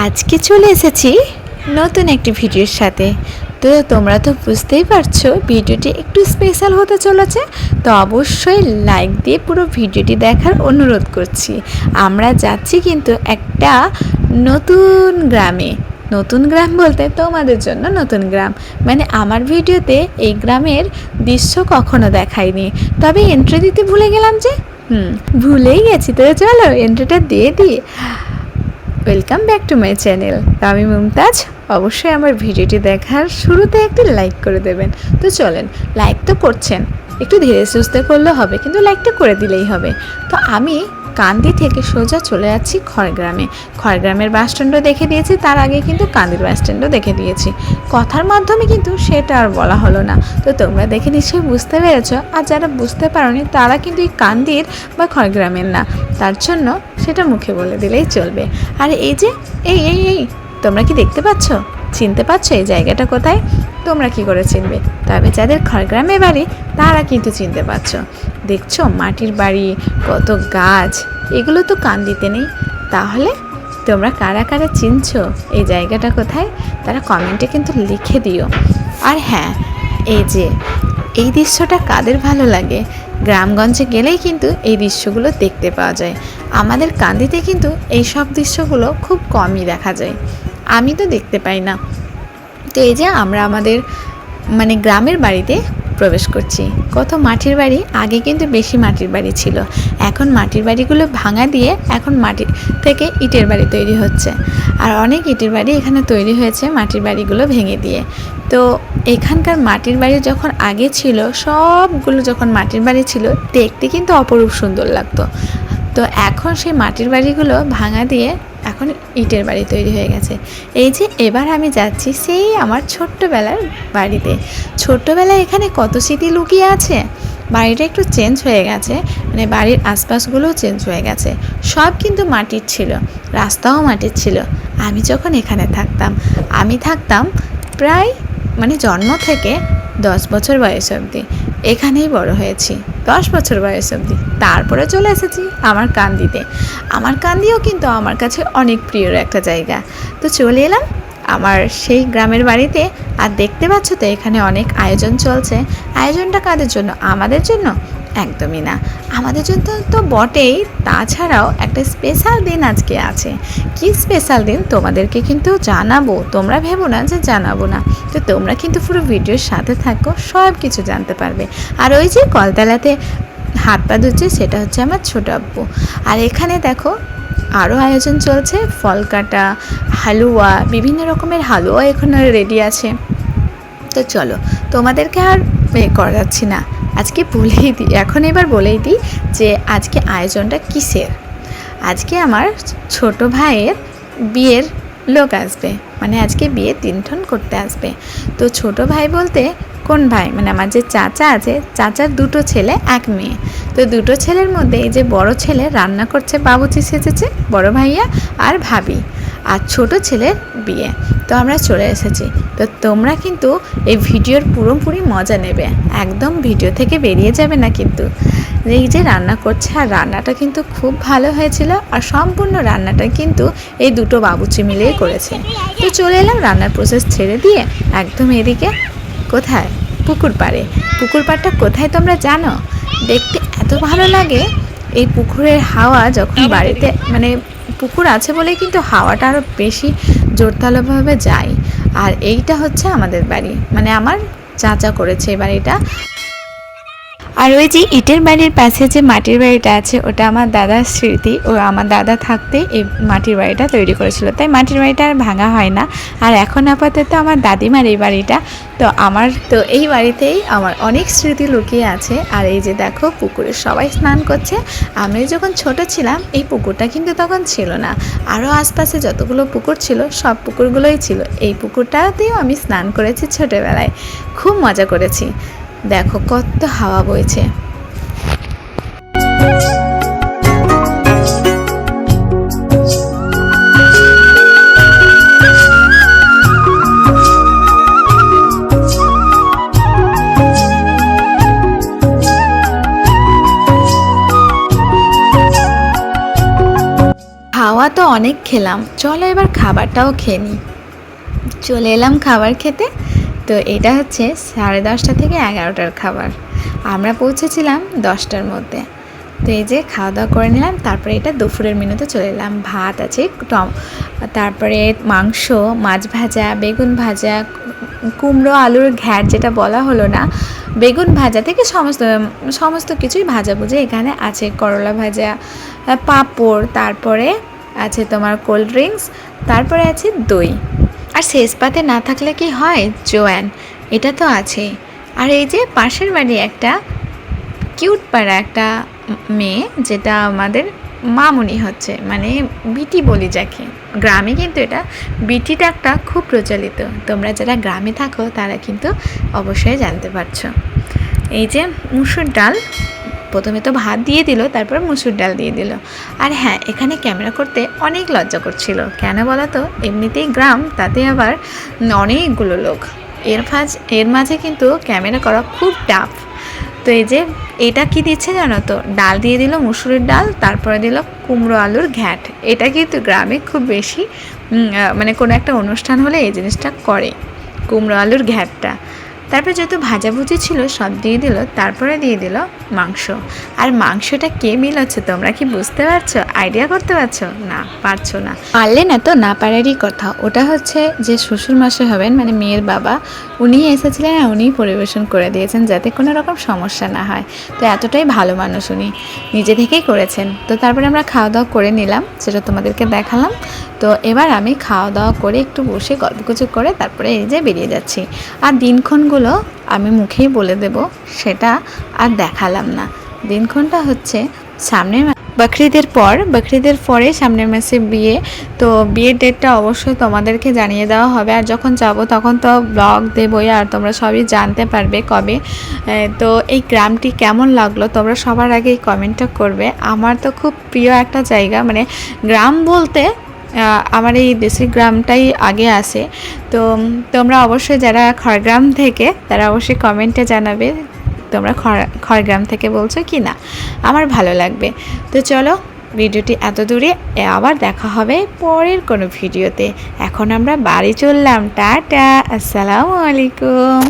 আজকে চলে এসেছি নতুন একটি ভিডিওর সাথে। তো তোমরা তো বুঝতেই পারছো ভিডিওটি একটু স্পেশাল হতে চলেছে। তো অবশ্যই লাইক দিয়ে পুরো ভিডিওটি দেখার অনুরোধ করছি। আমরা যাচ্ছি কিন্তু একটা নতুন গ্রামে। নতুন গ্রাম বলতে তোমাদের জন্য নতুন গ্রাম, মানে আমার ভিডিওতে এই গ্রামের দৃশ্য কখনো দেখাইনি, তবে এন্ট্রি দিতে ভুলে গেলাম যে ভুলেই গেছি। তো চলো এন্ট্রিটা দিয়ে দিই। Welcome back to my channel. তো আমি মুমতাজ। অবশ্যই আমার ভিডিওটি দেখার শুরুতে একটি লাইক করে দেবেন। তো চলেন, লাইক তো করছেন, একটু ধীরে সুস্থে করলে হবে, কিন্তু লাইকটা করে দিলেই হবে। তো আমি কান্দি থেকে সোজা চলে যাচ্ছি খড়গ্রামে। খড়গ্রামের বাস স্ট্যান্ডও দেখে দিয়েছি, তার আগে কিন্তু কান্দির বাস স্ট্যান্ডও দেখে দিয়েছি। কথার মাধ্যমে কিন্তু সেটা আর বলা হলো না। তো তোমরা দেখে নিশ্চয়ই বুঝতে পেরেছো, আর যারা বুঝতে পারোনি তারা কিন্তু এই কান্দির বা খড়গ্রামের না, তার জন্য সেটা মুখে বলে দিলেই চলবে। আর এই যে এই এই এই তোমরা কি দেখতে পাচ্ছ, চিনতে পারছো এই জায়গাটা কোথায়? তোমরা কি করে চিনবে? তবে যাদের খড়গ্রামে বাড়ি তারা কিন্তু চিনতে পারছো। দেখছো মাটির বাড়ি, কত গাছ, এগুলো তো কান্দিতে নেই। তাহলে তোমরা কারা কারা চিনছো এই জায়গাটা কোথায়, তারা কমেন্টে কিন্তু লিখে দিও। আর হ্যাঁ, এই যে এই দৃশ্যটা কাদের ভালো লাগে, গ্রামগঞ্জে গেলেই কিন্তু এই দৃশ্যগুলো দেখতে পাওয়া যায়। আমাদের কান্দিতে কিন্তু এই সব দৃশ্যগুলো খুব কমই দেখা যায়, আমি তো দেখতে পাই না। তো এই যে আমরা আমাদের মানে গ্রামের বাড়িতে প্রবেশ করছি। কত মাটির বাড়ি, আগে কিন্তু বেশি মাটির বাড়ি ছিল, এখন মাটির বাড়িগুলো ভাঙা দিয়ে এখন মাটির থেকে ইটের বাড়ি তৈরি হচ্ছে। আর অনেক ইটের বাড়ি এখানে তৈরি হয়েছে মাটির বাড়িগুলো ভেঙে দিয়ে। তো এখানকার মাটির বাড়ি যখন আগে ছিল, সবগুলো যখন মাটির বাড়ি ছিল, দেখতে কিন্তু অপরূপ সুন্দর লাগতো। তো এখন সেই মাটির বাড়িগুলো ভাঙা দিয়ে এখন ইটের বাড়ি তৈরি হয়ে গেছে। এই যে এবার আমি যাচ্ছি সেই আমার ছোট্টবেলার বাড়িতে। ছোট্টবেলায় এখানে কত স্মৃতি লুকিয়ে আছে। বাড়িটা একটু চেঞ্জ হয়ে গেছে, মানে বাড়ির আশপাশগুলোও চেঞ্জ হয়ে গেছে। সব কিন্তু মাটির ছিল, রাস্তাও মাটির ছিল। আমি যখন এখানে থাকতাম, আমি থাকতাম প্রায় মানে জন্ম থেকে 10 বছর বয়স অবধি এখানেই বড় হয়েছি। 10 বছর বয়স অবধি, তারপরে চলে এসেছি আমার কান্দিতে। আমার কান্দিও কিন্তু আমার কাছে অনেক প্রিয় একটা জায়গা। তো চলে এলাম আমার সেই গ্রামের বাড়িতে। আর দেখতে পাচ্ছ তো এখানে অনেক আয়োজন চলছে। আয়োজনটা কাদের জন্য? আমাদের জন্য? একদমই না, আমাদের জন্য তো বটেই, তাছাড়াও একটা স্পেশাল দিন আজকে আছে। কি স্পেশাল দিন তোমাদেরকে কিন্তু জানাবো, তোমরা ভেবো না যে জানাবো না। তো তোমরা কিন্তু পুরো ভিডিওর সাথে থাকো, সব কিছু জানতে পারবে। আর ওই যে কলতলাতে হাত পা ধুচ্ছে, সেটা হচ্ছে আমার ছোট আব্বু। আর এখানে দেখো আরও আয়োজন চলছে, ফল কাটা, হালুয়া, বিভিন্ন রকমের হালুয়া এখানে রেডি আছে। তো চলো, তোমাদেরকে আর করা যাচ্ছি না, আজকে বলেই দিই, এখন এবার বলেই দিই যে আজকে আয়োজনটা কিসের। আজকে আমার ছোট ভাইয়ের বিয়ের লোক আসবে, মানে আজকে বিয়ে 3 ঠন করতে আসবে। তো ছোট ভাই বলতে কোন ভাই, মানে আমার যে চাচা আছে, চাচার 2টো ছেলে 1 মেয়ে। তো 2টো ছেলের মধ্যে এই যে বড় ছেলে রান্না করছে, বাবুচি সেজেছে, বড় ভাইয়া আর ভাবি, আর ছোট ছেলের বিয়ে। তো আমরা চলে এসেছি। তো তোমরা কিন্তু এই ভিডিওর পুরোপুরি মজা নেবে, একদম ভিডিও থেকে বেরিয়ে যাবে না কিন্তু। এই যে রান্না করছে, আর রান্নাটা কিন্তু খুব ভালো হয়েছিল, আর সম্পূর্ণ রান্নাটা কিন্তু এই 2টো বাবুচি মিলেই করেছে। তো চলে এলাম রান্নার প্রসেস ছেড়ে দিয়ে একদম এদিকে। কোথায়? পুকুর পাড়ে। পুকুর পাড়টা কোথায় তোমরা জানো? দেখতে এত ভালো লাগে। এই পুকুরের হাওয়া যখন বাড়িতে, মানে পুকুর আছে বলে কিন্তু হাওয়াটা আরও বেশি জোরদারভাবে যায়। আর এইটা হচ্ছে আমাদের বাড়ি, মানে আমার চাচা করেছে এই বাড়িটা। আর ওই যে ইটের বাড়ির পাশে যে মাটির বাড়িটা আছে, ওটা আমার দাদার স্মৃতি। ও আমার দাদা থাকতে এই মাটির বাড়িটা তৈরি করেছিল, তাই মাটির বাড়িটা আর ভাঙা হয় না। আর এখন আপাতত আমার দাদিমার এই বাড়িটা। তো আমার তো এই বাড়িতেই আমার অনেক স্মৃতি লুকিয়ে আছে। আর এই যে দেখো পুকুরে সবাই স্নান করছে। আমি যখন ছোট ছিলাম এই পুকুরটা কিন্তু তখন ছিল না, আরও আশপাশে যতগুলো পুকুর ছিল সব পুকুরগুলোই ছিল। এই পুকুরটাতেও আমি স্নান করেছি ছোটোবেলায়, খুব মজা করেছি। দেখো কত হাওয়া বইছে। হাওয়া তো অনেক খেলাম, চলো এবার খাবারটাও খেয়ে নিই। চলে এলাম খাবার খেতে। তো এটা হচ্ছে 10:30 থেকে 11টার খাবার, আমরা পৌঁছেছিলাম 10টার মধ্যে। তো এই যে খাওয়া দাওয়া করে নিলাম, তারপরে এটা দুপুরের মেনুতে চলে এলাম। ভাত আছে, তারপরে মাংস, মাছ ভাজা, বেগুন ভাজা, কুমড়ো আলুর ঘ্যাট যেটা বলা হলো না, বেগুন ভাজা থেকে সমস্ত কিছুই ভাজাভুজি এখানে আছে। করলা ভাজা, পাঁপড়, তারপরে আছে তোমার কোল্ড ড্রিঙ্কস, তারপরে আছে দই। আর শেষ পাতে না থাকলে কি হয়, জোয়ান, এটা তো আছেই। আর এই যে পাশের বাড়ি একটা কিউট পাড়া একটা মেয়ে, যেটা আমাদের মামুনি হচ্ছে, মানে বিটি বলি যাকে। গ্রামে কিন্তু এটা বিটি ডাকটা খুব প্রচলিত, তোমরা যারা গ্রামে থাকো তারা কিন্তু অবশ্যই জানতে পারছো। এই যে মুসুর ডাল, প্রথমে তো ভাত দিয়ে দিল, তারপর মুসুর ডাল দিয়ে দিল। আর হ্যাঁ, এখানে ক্যামেরা করতে অনেক লজ্জা করছিল, কেন বলো তো, এমনিতেই গ্রাম, তাতে আবার অনেকগুলো লোক, এর মাঝে কিন্তু ক্যামেরা করা খুব টাফ। তো এই যে এটা কি দিচ্ছে জানো তো, ডাল দিয়ে দিল, মুসুরের ডাল, তারপরে দিল কুমড়ো আলুর ঘ্যাট। এটা কিন্তু গ্রামে খুব বেশি মানে কোনো একটা অনুষ্ঠান হলে এই জিনিসটা করে, কুমড়ো আলুর ঘ্যাটটা। তারপরে যেহেতু ভাজাভুজি ছিল সব দিয়ে দিল, তারপরে দিয়ে দিল মাংস। আর মাংসটা কে মিলাচ্ছে, তোমরা কি বুঝতে পারছো, আইডিয়া করতে পারছো? না, পারছো না, পারলে না তো না পারারই কথা। ওটা হচ্ছে যে শ্বশুরমশাই হবেন, মানে মেয়ের বাবা, উনি এসেছিলেন আর উনিই পরিবেশন করে দিয়েছেন যাতে কোনো রকম সমস্যা না হয়। তো এতটাই ভালো মানুষ উনি, নিজে থেকেই করেছেন। তো তারপরে আমরা খাওয়া দাওয়া করে নিলাম, সেটা তোমাদেরকে দেখালাম। তো এবার আমি খাওয়া দাওয়া করে একটু বসে গল্পগুজব করে তারপরে এই যে বেরিয়ে যাচ্ছি। আর দিনক্ষণগুলো আমি মুখেই বলে দেব, সেটা আর দেখালাম না। দিনক্ষণটা হচ্ছে সামনের বকরিদের পরে সামনের মাসে বিয়ে। তো বিয়ের ডেটটা অবশ্যই তোমাদেরকে জানিয়ে দেওয়া হবে, আর যখন যাব তখন তো ব্লগ দেবই, আর তোমরা সবই জানতে পারবে কবে। তো এই গ্রামটি কেমন লাগলো তোমরা সবার আগে কমেন্টটা করবে। আমার তো খুব প্রিয় একটা জায়গা, মানে গ্রাম বলতে আমার এই দেশের গ্রামটাই আগে আসে। তো তোমরা অবশ্যই যারা খড়গ্রাম থেকে, তারা অবশ্যই কমেন্টে জানাবে তোমরা খড়গ্রাম থেকে বলছো কি না, আমার ভালো লাগবে। তো চলো, ভিডিওটি এত দূরে, আবার দেখা হবে পরের কোনো ভিডিওতে। এখন আমরা বাড়ি চললাম, টাটা, আসসালামু আলাইকুম।